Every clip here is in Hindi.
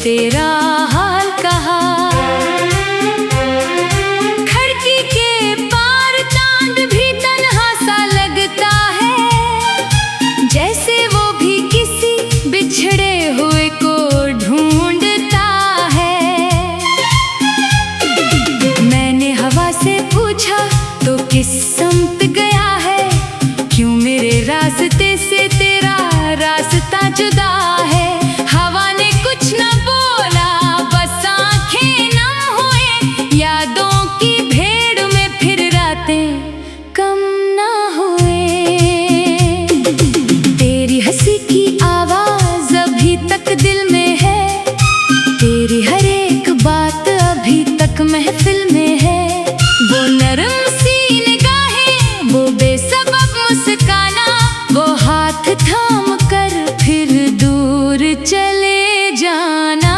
तेरा हाल कहा। खिड़की के पार चांद भी तन्हा सा लगता है, जैसे वो भी किसी बिछड़े हुए को ढूंढता है। मैंने हवा से पूछा तो किस समत गया है, क्यों मेरे रास्ते से तेरा रास्ता जुदा है। हवा ने कुछ न बोला, बस आंखें ना हुए, यादों की भेड़ में फिर रातें कम ना हुए। तेरी हंसी की आवाज अभी तक दिल में है, तेरी हर एक बात अभी तक महफिल में है। वो नरम सी निगाहें, वो बेसबब मुस्काना, वो हाथ थाम कर फिर दूर चले जाना।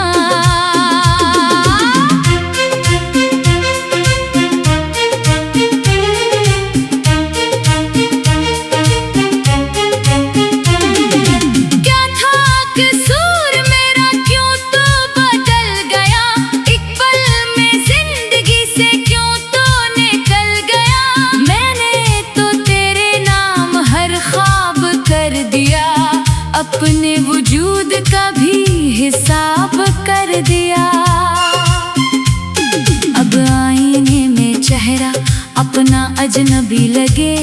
क्या था कसूर मेरा, क्यों तो बदल गया, एक पल में जिंदगी से क्यों तो निकल गया। मैंने तो तेरे नाम हर ख्वाब कर दिया, अपने वजूद का भी हिसाब कर दिया। अब आईने में चेहरा अपना अजनबी लगे,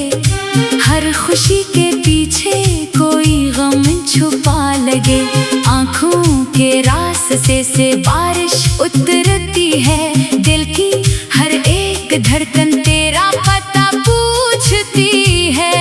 हर खुशी के पीछे कोई गम छुपा लगे। आँखों के रास्ते से बारिश उतरती है, दिल की हर एक धड़कन तेरा पता पूछती है।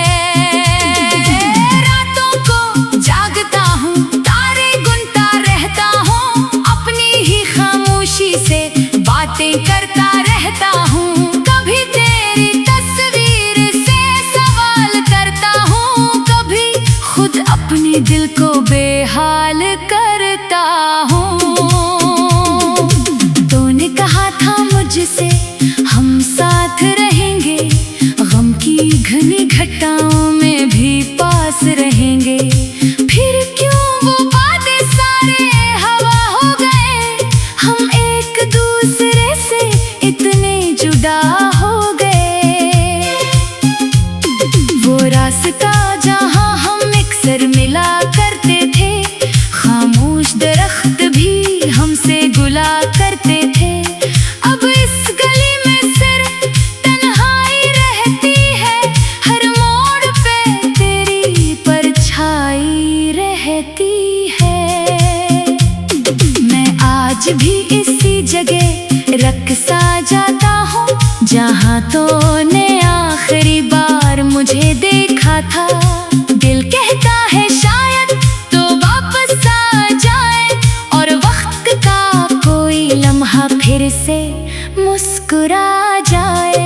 रातों को जागता हूँ, तारे गुनता रहता हूँ, अपनी ही खामोशी से बातें करता रहता हूँ। कभी तेरी तस्वीर से सवाल करता हूँ, कभी खुद अपने दिल को बेहाल करता हूँ। तूने कहा था मुझसे हम साथ रहेंगे, गम की घनी घटाओं में भी पास रहेंगे। फिर क्यों वो वादे सारे हवा हो गए, हम एक दूसरे से इतने जुदा हो गए। वो रास्ता जहाँ हम अक्सर मिला करते थे, खामोश दरख्त भी हमसे गुला करते थे। अब इस गली में सिर्फ तन्हाई रहती है, हर मोड़ पे तेरी परछाई रहती है। मैं आज भी इसी जगह रक़्सा जाता हूँ, जहाँ तूने आखिरी बार मुझे देखा था। दिल कहता है शायद तो वापस आ जाए, और वक्त का कोई लम्हा फिर से मुस्कुरा जाए।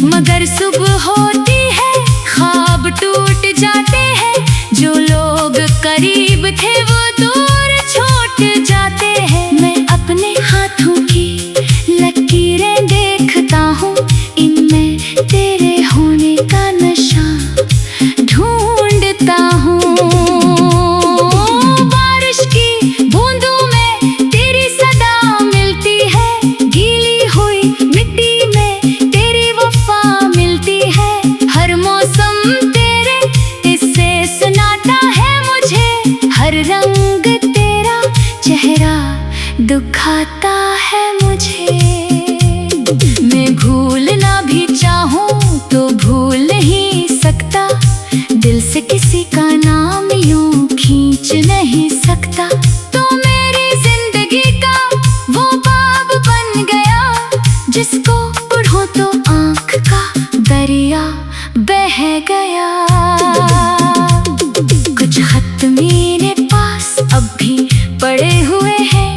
मगर सुबह होती है, ख्वाब टूट जाते हैं, जो लोग करीब थे वो दूर छूट जाते हैं। मैं अपने हाथों की लकीरें देखता हूँ, इनमें तेरे होने का नशा ढूंढता हूँ। बारिश की बूंदों में तेरी सदा मिलती है, गीली हुई मिट्टी में तेरी वफा मिलती है। हर मौसम तेरे इससे सुनाता है मुझे, हर रंग तेरा चेहरा दुखाता है मुझे। मैं भूलना भी चाहूँ तो भूल नहीं सकता, दिल से किसी का नाम यूं खींच नहीं सकता। तो मेरी जिंदगी का वो बाब बन गया, जिसको पढ़ो तो आँख का दरिया बह गया। कुछ खत मेरे पास अब भी पड़े हुए हैं,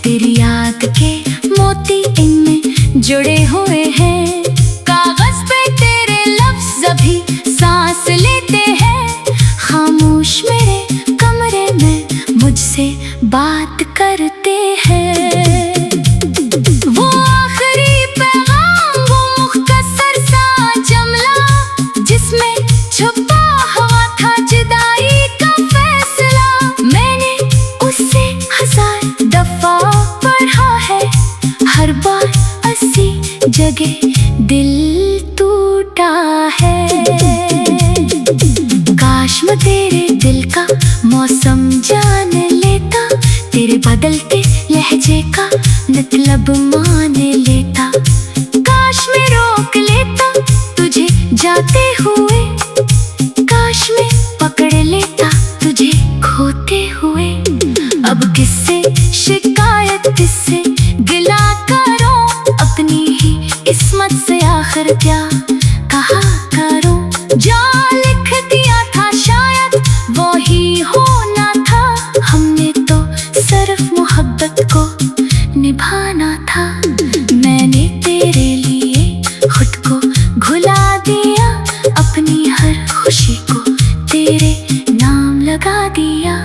तेरी याद के मोती इनमें जुड़े हुए हैं। कागज पे तेरे लफ्ज अभी सांस लेते हैं, खामोश मेरे कमरे में मुझसे बात करते हैं। वो आखिरी पैगाम, वो मुख्तसर सा जमला, जिसमें छुपा हुआ था जुदाई का फैसला। मैंने उससे हज़ार जगह दिल टूटा है। काश मैं तेरे दिल का मौसम जान लेता, तेरे बदलते लहजे का मतलब मान लेता। काश मैं रोक लेता तुझे जाते हुए, काश मैं पकड़ लेता तुझे खोते हुए। अब किससे शिकायत, किससे गिला करूं, अपनी ही किस्मत से आखिर क्या कहा करूं। जो लिख दिया था शायद वो ही होना था, हमने तो सिर्फ मोहब्बत को निभाना था। मैंने तेरे लिए खुद को घुला दिया, अपनी हर खुशी को तेरे नाम लगा दिया।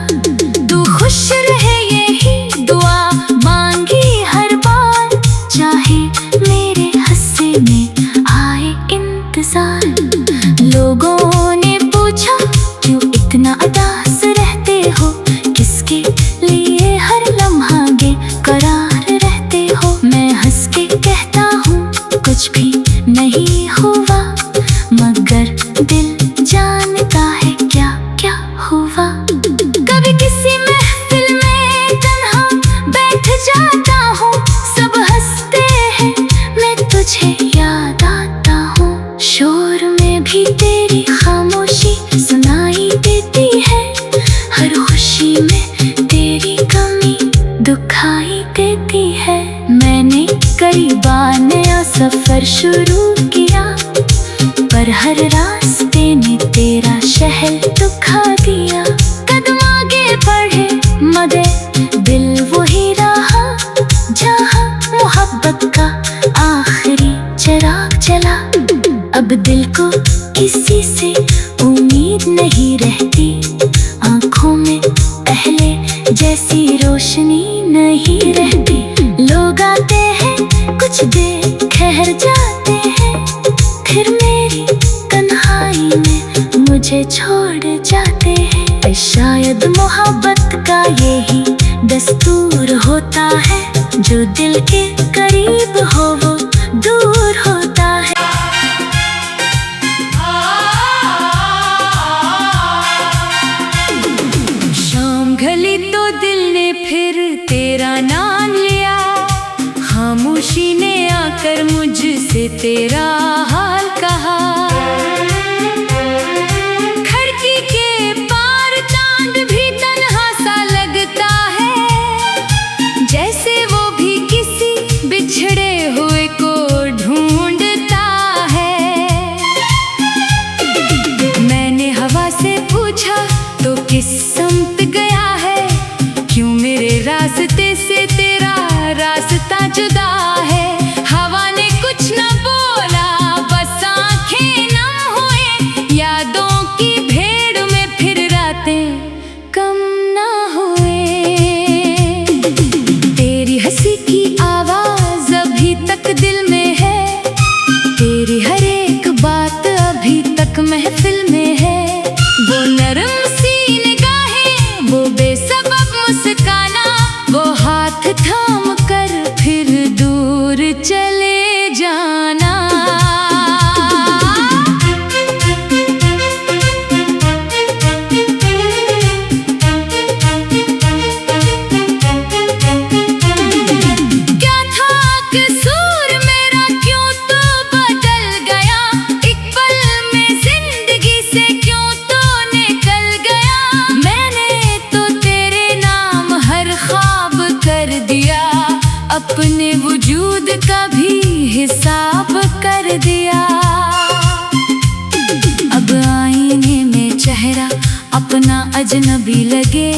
तू खुश रहे यही दुआ मांगी हर बार, चाहे मेरे हंसने में आए इंतजार। लोगों ने पूछा क्यों इतना उदास रहते हो, किसके लिए हर लम्हा बेकरार रहते हो। मैं हंस के कहता हूँ कुछ भी नहीं हुआ, मगर दिल जानता है क्या क्या हुआ। कभी किसी महफिल में तन्हा बैठ जाता हूँ, सब हंसते हैं मैं तुझे याद आता हूँ। शोर में भी तेरी खामोशी सुनाई देती है, हर खुशी में तेरी कमी दुखाई देती है। मैंने कई बार नया सफर शुरू किया, पर हर रास्ते ने तेरा शहर दुखा दिया। कदम आगे बढ़े मगर दिल वही रहा, जहाँ मोहब्बत का आखिरी चिराग जला। अब दिल को किसी से उम्मीद नहीं रहती, आंखों में पहले जैसी रोशनी नहीं रहती। लोग आते हैं कुछ देर ठहर जाते हैं, फिर मेरी तन्हाई में मुझे छोड़ जाते हैं। शायद मोहब्बत का यही दस्तूर होता है, जो दिल के करीब हो वो दूर होता है। शाम ढली तो दिल ने फिर तेरा नाम लिया, खामोशी ने आकर मुझसे तेरा हाल कहा। खिड़की के पार चांद भी तन्हा सा लगता है, जैसे वो भी किसी बिछड़े हुए को ढूंढता है। मैंने हवा से पूछा तो किस संत गया है, क्यों मेरे रास्ते से तेरा रास्ता जुदा है। हवा ने कुछ न बोला, बस आंखें नम हुए, यादों की भेड़ में फिर रातें कम न हुए। तेरी हंसी की आवाज अभी तक दिल में है, तेरी हर एक बात अभी तक महफिल में है। वो नरम सी निगाहें, वो बेसबब मुस्काना, वो हाथ थाम कर फिर दूर चले जाना। क्या था कसूर मेरा, क्यों तो बदल गया, एक पल में जिंदगी से क्यों तो निकल गया। मैंने तो तेरे नाम हर ख्वाब कर दिया, अपने वजूद का भी हिसाब कर दिया। अब आईने में चेहरा अपना अजनबी लगे,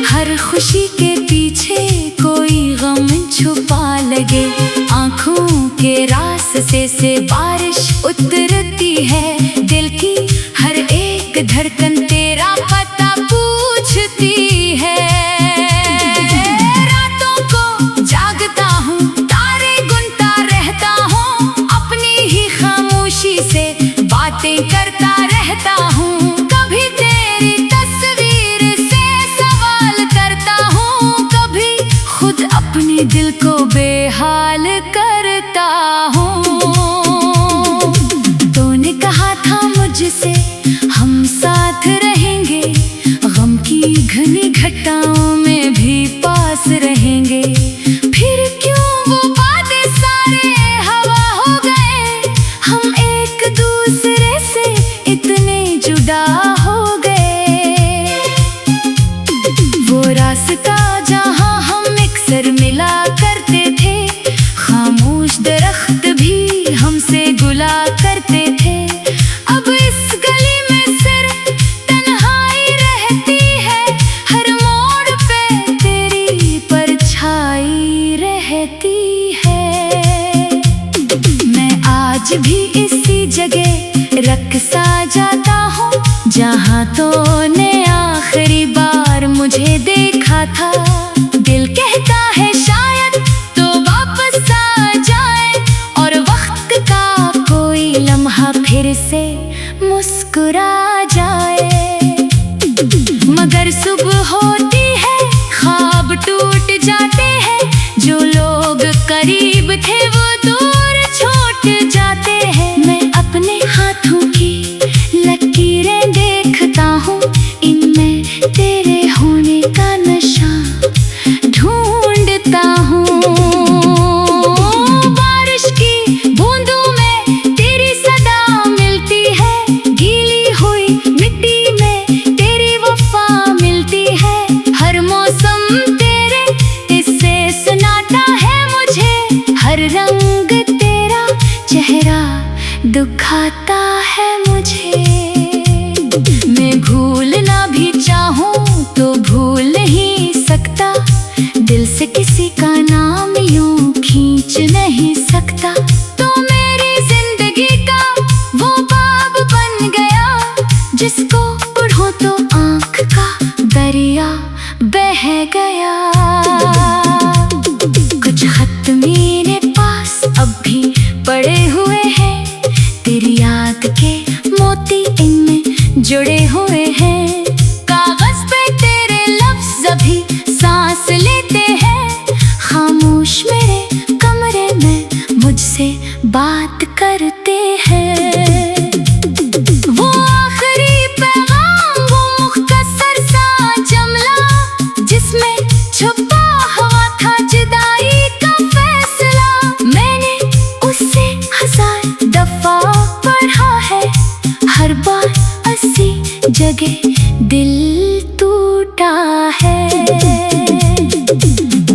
हर खुशी के पीछे कोई गम छुपा लगे। आंखों के रास्ते से बारिश उतरती है, दिल की हर एक धड़कन तेरा पता पूछती है। रातों को जागता हूँ, तारे गुनता रहता हूँ, अपनी ही खामोशी से बातें करता रहता हूँ। कभी तेरी तस्वीर से सवाल करता हूँ, कभी खुद अपने दिल को बेहाल करता हूँ। रहेंगे। फिर क्यों वो बातें सारे हवा हो गए, हम एक दूसरे से इतने जुदा हो गए। वो रास्ता जहाँ हम अक्सर मिला करते थे, खामोश दरख्त भी हमसे गुला करते थे। अब इस गली में सिर्फ तन्हाई रहती है, हर मोड़ पे तेरी परछाई रहती है। मैं आज भी इसी जगह रक़्सा जाता हूँ, जहाँ तूने आखिरी बार मुझे देखा था। दिल कहता है शायद तो वापस आ जाए, और वक्त का कोई लम्हा फिर से मुस्कुरा जाए। मगर सुबह होती है, ख्वाब टूट जाते हैं, जो लोग करीब थे वो दूर छूट जाते हैं। मैं अपने हाथों की लकीरें देखता हूँ, इनमें तेरे होने का नशा ढूंढता हूँ। बारिश की बूंदों में तेरी सदा मिलती है, गीली हुई मिट्टी में तेरी वफा मिलती है। हर मौसम तेरे इससे सुनाता है मुझे, हर रंग तेरा चेहरा दुखाता है मुझे। मैं भूलना भी चाहूँ तो भूल नहीं सकता, दिल से किसी का नाम यूं खींच नहीं सकता। तो मेरी जिंदगी का वो बाब बन गया, जिसको पढ़ो तो आँख का दरिया बह गया। कुछ खत मेरे पास अब भी पड़े हुए हैं, तेरी याद के मोती इनमें जुड़े हुए हैं। कागज पे तेरे लफ्ज़ अभी सांस लेते हैं, खामोश मेरे कमरे में मुझसे बात करते हैं। वो आखिरी पैगाम, वो मुख्तसर सा जुमला, जिसमें छुपा हुआ था जुदाई का फैसला। मैंने उससे 1000 दफा पढ़ा है, हर बार ऐसी जगह दिल टूटा है।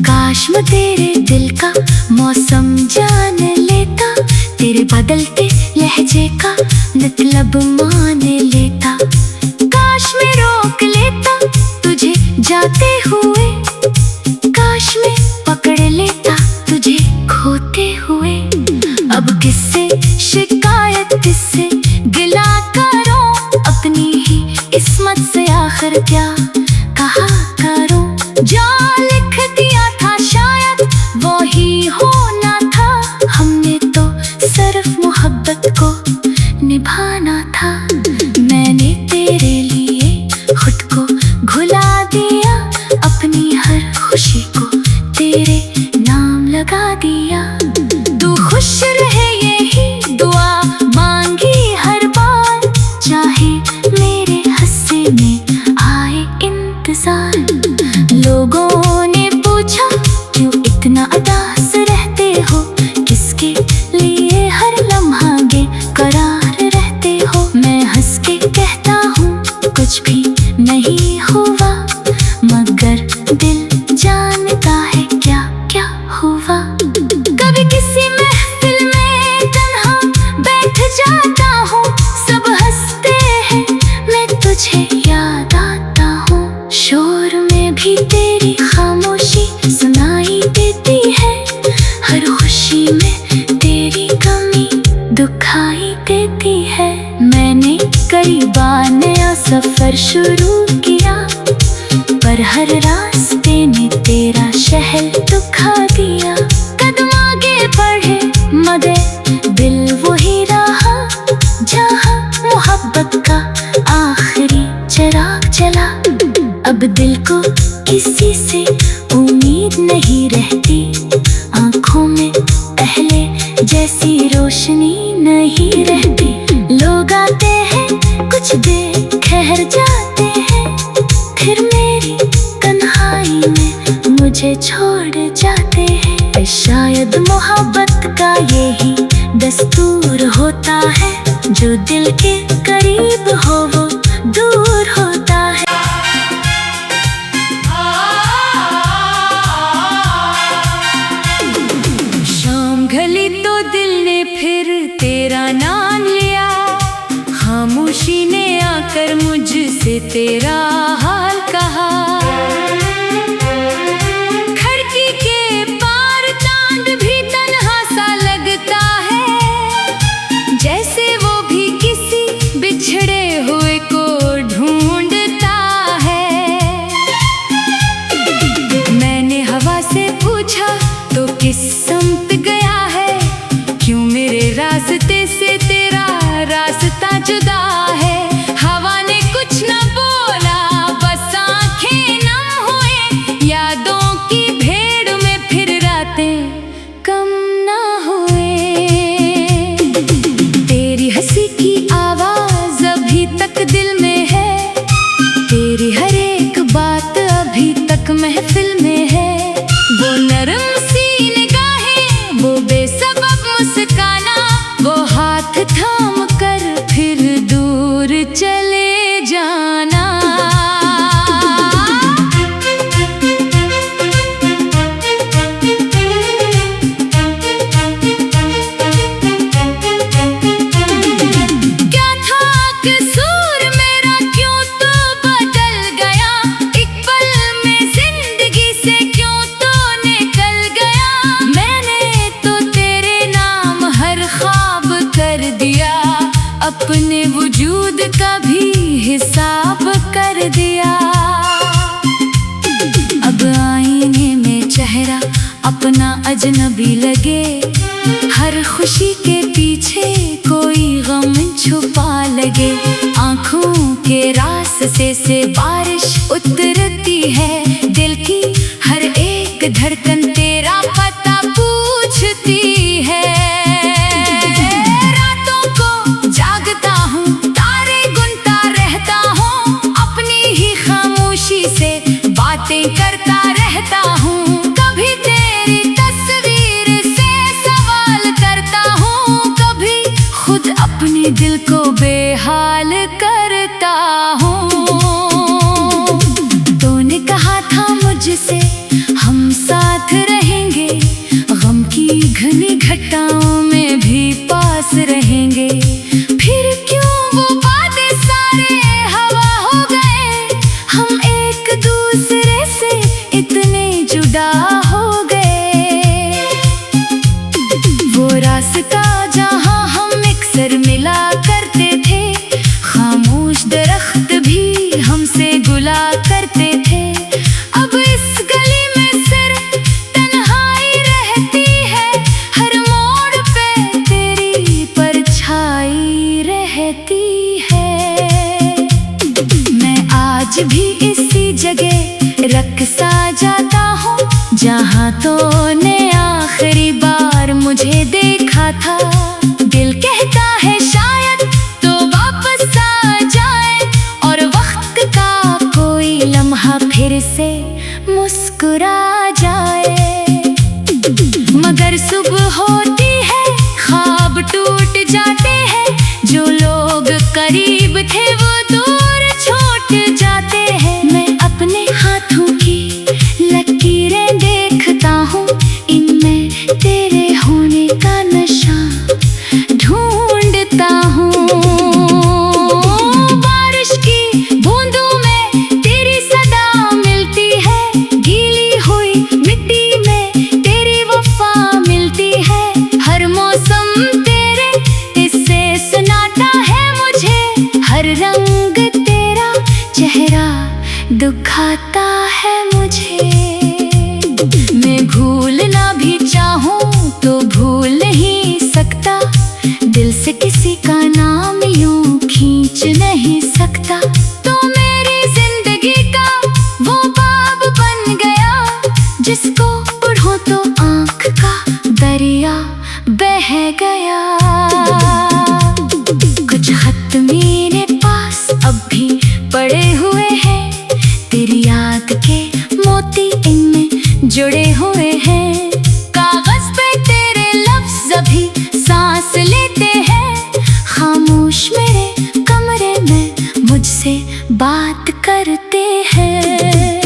काश मैं तेरे दिल का मौसम जान लेता, तेरे बदलते लहजे का मतलब मान लेता। काश मैं रोक लेता तुझे जाते हुए, काश मैं पकड़ लेता तुझे खोते हुए। अब किससे शिकायत, किससे गिला करूं, अपनी ही किस्मत से आखिर क्या कहा करूं। जो लिख दिया था शायद वो ही होना था, हमने तो सिर्फ मोहब्बत को निभाना था। मैंने तेरे लिए खुद को घुला दिया, अपनी हर खुशी को तेरे नाम लगा दिया। तू खुश रहे यही दुआ मांगी हर बार, चाहे मेरे हंसने में आए इंतजार। लोगों ने पूछा क्यों इतना उदास रहते हो, किसके लिए हर लम्हा बेकरार रहते हो। मैं हंस के कहता हूँ कुछ भी नहीं हुआ, मगर दिल जानता है क्या क्या हुआ। कभी किसी महफिल में तन्हा बैठ जाता हूँ, सब हंसते हैं मैं तुझे याद आता हूँ। शोर में भी तेरी खामोशी सुनाई देती है, हर खुशी में तेरी कमी दुखाई देती है। मैंने कई बार नया सफर शुरू किया, पर हर रास्ते में तेरा शहर दुखा दिया। कदम आगे बढ़े मगर दिल वही रहा, जहाँ मोहब्बत का आखिरी चिराग जला। अब दिल को किसी से उम्मीद नहीं रहती, आँखों में पहले जैसी रोशनी नहीं रहती। लोग आते हैं कुछ देर ठहर जाते हैं, फिर मेरी तन्हाई में मुझे छोड़ जाते हैं। शायद मोहब्बत का यही दस्तूर होता है, जो दिल के करीब हो वो दूर होता है। शाम ढली तो दिल ने फिर तेरा नाम लिया, खामोशी ने आकर मुझसे तेरा हाल कहा। खिड़की के पार चांद भी तन्हा सा लगता है, जैसे वो भी किसी बिछड़े हुए को ढूंढता है। मैंने हवा से पूछा तो किस समत गया है, क्यों मेरे रास्ते से तेरा रास्ता जुदा है। हवा ने कुछ न बोला, बस आंखें नम हुए, यादों की भेड़ में फिर रातें कम न हुए। तेरी हंसी की आवाज अभी तक दिल में है, तेरी हर एक बात अभी तक महफिल में है। वो नरम सी निगाहें, वो बेसबब मुस्काना, वो हाथ थाम कर फिर दूर चले जाना। क्या था कसूर मेरा, क्यों तो बदल गया, एक पल में जिंदगी से क्यों तो निकल गया। मैंने तो तेरे नाम हर ख्वाब कर दिया, अपने वजूद का भी हिसाब कर दिया। अब आईने में चेहरा अपना अजनबी लगे, हर खुशी के पीछे कोई गम छुपा लगे। आँखों के रास्ते से बारिश उतरती है, दिल की हर एक धड़कन तेरा पता पूछती है। बातें करता रहता हूँ, कभी तेरी तस्वीर से सवाल करता हूँ, कभी खुद अपने दिल को बेहाल करता हूँ। तूने कहा था मुझसे हम साथ रहेंगे, गम की घनी घटाओं में भी पास रहेंगे। फिर क्यों वो वादे सारे हवा हो गए, हम एक दूसरे से इतने जुदा हो गए। वो रास्ता जहाँ हम अक्सर मिला करते थे, खामोश दरख्त भी हमसे गुला करते थे। अब इस गली में सिर्फ तन्हाई रहती है, हर मोड़ पे तेरी परछाई रहती है। मैं आज भी इसी जगह रक़्सा जाता हूँ, जहाँ तूने आखिरी बार मुझे देखा था। दिल कहता है शायद तो वापस आ जाए, और वक्त का कोई लम्हा फिर से मुस्कुरा जाए। मगर सुबह होती है, ख्वाब टूट जाते हैं, जो लोग करीब थे वो दूर छूट जाते हैं। मैं अपने हाथों की लकीरें देखता हूँ, इनमें तेरे होने का नशा ढूंढता हूँ। बारिश की बूंदों में तेरी सदा मिलती है, गीली हुई मिट्टी में तेरी वफा मिलती है। हर मौसम तेरे इससे सुनाता है मुझे, हर रंग तेरा चेहरा दुखाता है मुझे। मैं भूलना भी चाहूँ तो भूल नहीं सकता, दिल से किसी का नाम यूं खींच नहीं सकता। तो मेरी जिंदगी का वो बाब बन गया, जिसको पढ़ो तो आँख का दरिया बह गया। कुछ खत मेरे पास अब भी पड़े हुए हैं, तेरी याद के मोती इनमें जुड़े हुए हैं। कागज पे तेरे लफ्ज अभी सांस लेते हैं। खामोश मेरे कमरे में मुझसे बात करते हैं।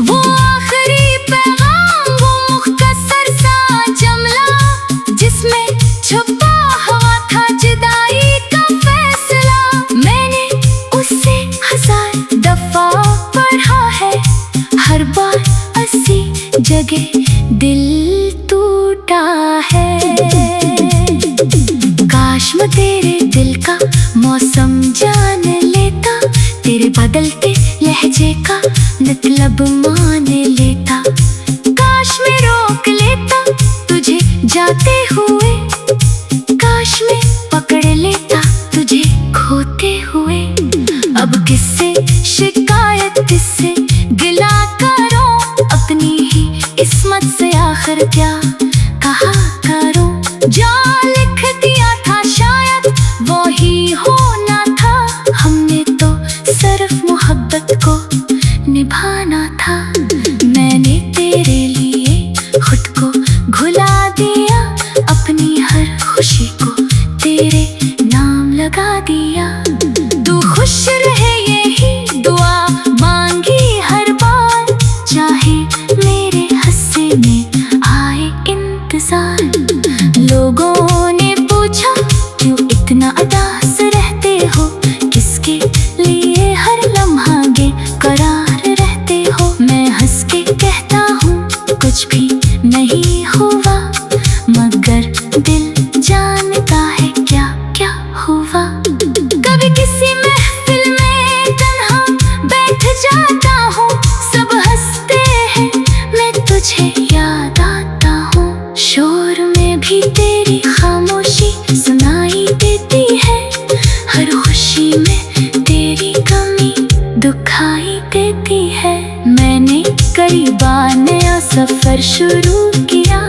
वो आखिरी पैगाम, वो मुख्तसर सा जुमला जिसमें छुपा हुआ था जुदाई का फैसला। मैंने उससे 1000 दफा पढ़ा है, हर बार 80 जगह दिल टूटा है। काश मैं तेरे दिल का मौसम जान लेता, तेरे बदलते लहजे का मतलब मान लेता। काश मैं रोक लेता तुझे जाते हुए, काश मैं पकड़ लेता तुझे खोते हुए। अब किससे शिकायत, किससे गिला करूं, अपनी ही किस्मत से आखिर क्या कहा करूं। जो लिख दिया था शायद वो ही होना था, हमने तो सिर्फ मोहब्बत को निभाना था। मैंने तेरे लिए खुद को घुला दिया, अपनी हर खुशी को तेरे नाम लगा दिया। तू खुश रहे यही दुआ मांगी हर बार, चाहे मेरे हंसे में आए इंतजार। लोगों ने पूछा क्यों इतना उदास रहते हो, किसके लिए हर लम्हा बेकरार रहते हो। मैं हंस के कहता हूँ कुछ भी नहीं हुआ, मगर दिल जानता है क्या क्या हुआ। कभी किसी महफिल में तन्हा बैठ जाता हूँ, सब हंसते हैं मैं तुझे याद आता हूँ। शोर में भी तेरी खामोशी सुनाई देती है, हर खुशी में तेरी कमी दुखाई देती है। मैंने कई बार नया सफर शुरू किया,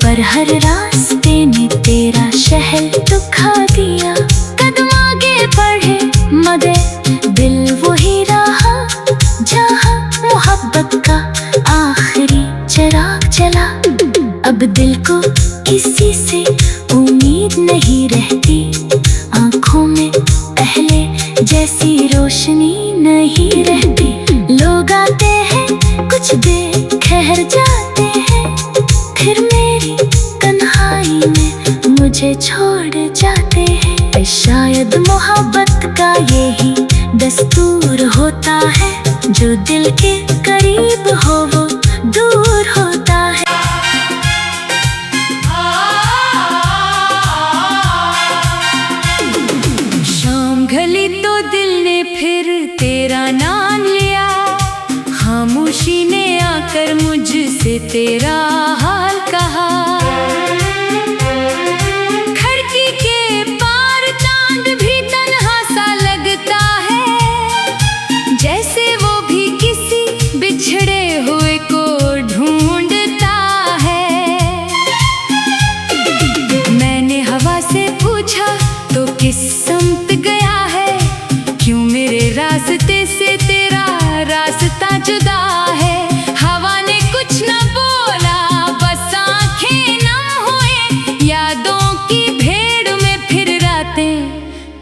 पर हर रास्ते ने तेरा शहर दुखा दिया। कदम आगे बढ़े मगर दिल वही रहा, जहाँ मोहब्बत का आखिरी चिराग जला। अब दिल को किसी से उम्मीद नहीं रहती, आंखों में पहले जैसी रोशनी नहीं रहती। लोग आते हैं कुछ देर ठहर जाते हैं, फिर मेरी तन्हाई में मुझे छोड़ जाते हैं। शायद मोहब्बत का यही दस्तूर होता है, जो दिल के करीब हो वो दूर होता है। शाम ढली तो दिल ने फिर तेरा नाम लिया, खामोशी ने आकर मुझसे तेरा हाल कहा। खिड़की के पार चांद भी तन्हा सा लगता है, जैसे वो भी किसी बिछड़े हुए को ढूंढता है। मैंने हवा से पूछा तो किस समत गया है, क्यों मेरे रास्ते से तेरा रास्ता जुदा है। हवा ने कुछ न बोला, बस आंखें नम हुए, यादों की भेड़ में फिर रातें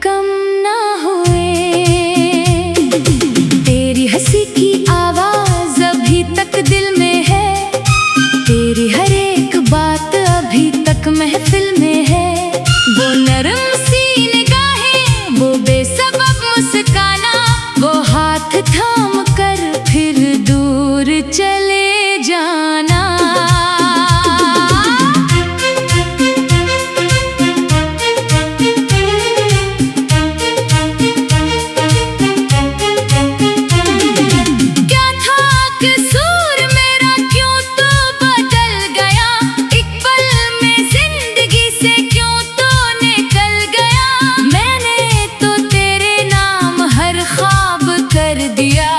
कम न हुए। तेरी हंसी की आवाज अभी तक दिल में है, तेरी हर एक बात अभी तक महफिल में है। वो नरम सी निगाहें, वो बेसबब मुस्काना, वो हाथ थाम कर फिर दूर चले जाना। क्या था कसूर मेरा, क्यों तो बदल गया, एक पल में जिंदगी से क्यों तो निकल गया। मैंने तो तेरे नाम हर ख्वाब कर दिया,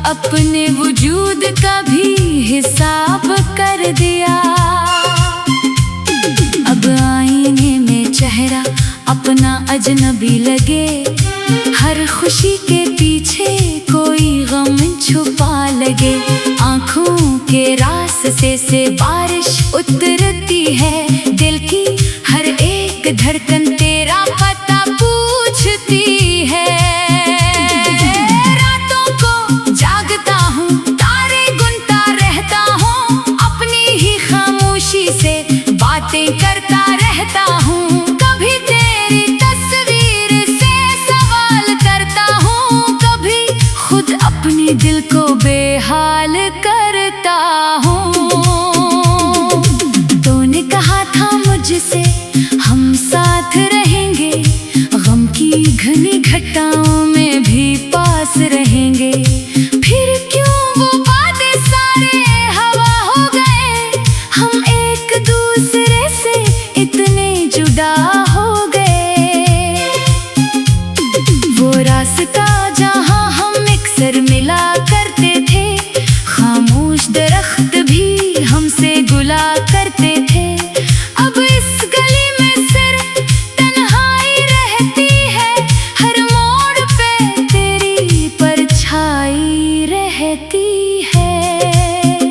अपने वजूद का भी हिसाब कर दिया। अब आईने में चेहरा अपना अजनबी लगे, हर खुशी के पीछे कोई गम छुपा लगे। आँखों से बारिश उतरती है, दिल की हर एक धड़कन तेरा पता पूछती है। रातों को जागता हूँ, तारे गुनता रहता हूँ, अपनी ही खामोशी से बातें करता रहता हूँ। कभी तेरी तस्वीर से सवाल करता हूँ, कभी खुद अपने दिल को बेहाल करता हूँ। तूने कहा था मुझसे हम साथ रहेंगे, गम की घनी घटाओं में भी पास रहेंगे। फिर क्यों वो वादे सारे हवा हो गए, हम एक दूसरे से इतने जुदा हो गए। वो रास्ता जहाँ हम अक्सर मिला करते थे, खामोश दरख्त भी हमसे गुला करते थे। अब इस गली में सिर्फ तन्हाई रहती है, हर मोड़ पे तेरी परछाई रहती है।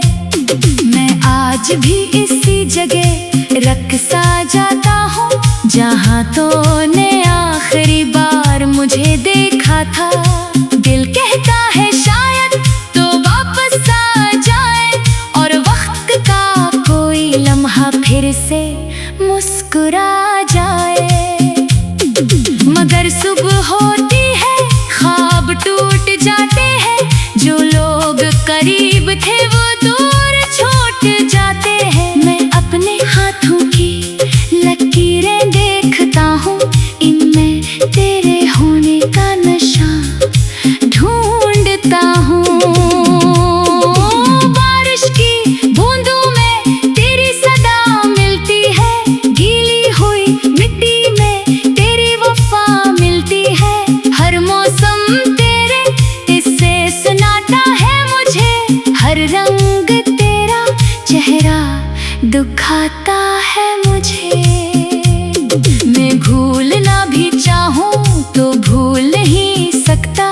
मैं आज भी इसी जगह रक़्सा जाता हूँ, जहाँ तूने आखिरी बार मुझे देखा था। दिल कहता है शायद तो वापस आ जाए, और वक्त का कोई लम्हा फिर से मुस्कुरा जाए। मगर सुबह होती है, ख्वाब टूट जाते हैं, जो लोग करीब थे वो दूर छूट जाते हैं। मैं अपने हाथों की लकीरें देखता हूँ, इनमें तेरे होने का नशा ढूंढता हूँ। बारिश की बूंदों में तेरी सदा मिलती है, गीली हुई मिट्टी में तेरी वफा मिलती है। हर मौसम तेरे किस्से सुनाता है मुझे, हर रंग तेरा चेहरा दुखाता है मुझे। मैं भूलना भी चाहूँ तो भूल नहीं सकता,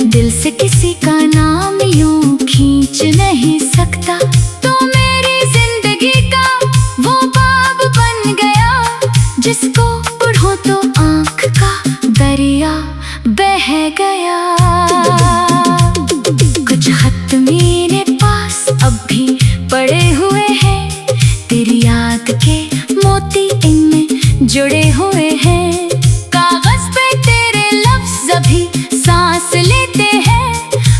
दिल से किसी का नाम यूं खींच नहीं सकता। तो मेरी जिंदगी का वो बाब बन गया, जिसको पढ़ो तो आँख का दरिया बह गया। कुछ खत मेरे पास अब भी पड़े हुए हैं, तेरी याद के मोती इनमें जुड़े हुए हैं। कागज पे तेरे लफ्ज़ अभी सांस लेते हैं,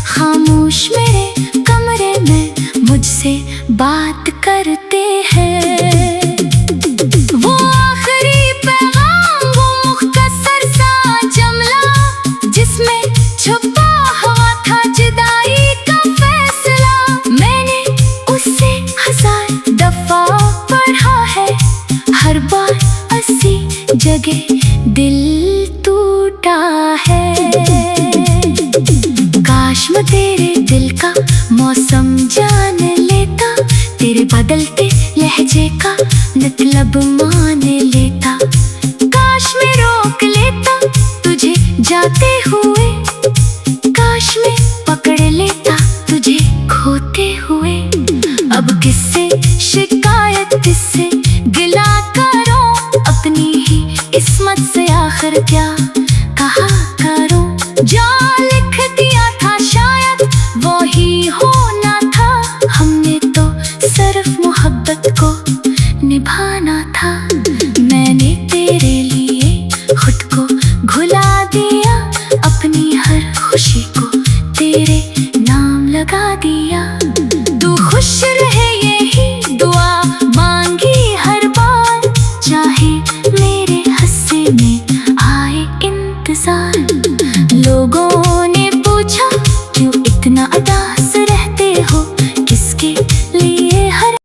खामोश मेरे कमरे में मुझसे बात करते हैं। वो आखिरी पैगाम, वो मुख्तसर सा जुमला, जिसमें छुपा हुआ था जुदाई का फैसला। मैंने उससे 1000 दफा पढ़ा है, हर बार ऐसी जगह दिल टूटा है। काश मैं तेरे दिल का मौसम जान लेता, तेरे बदलते लहजे का मतलब मान लेता। काश मैं रोक लेता तुझे जाते हुए, काश मैं पकड़ लेता तुझे खोते हुए। अब किससे शिकायत, किससे गिला करो, अपनी ही किस्मत से आखिर क्या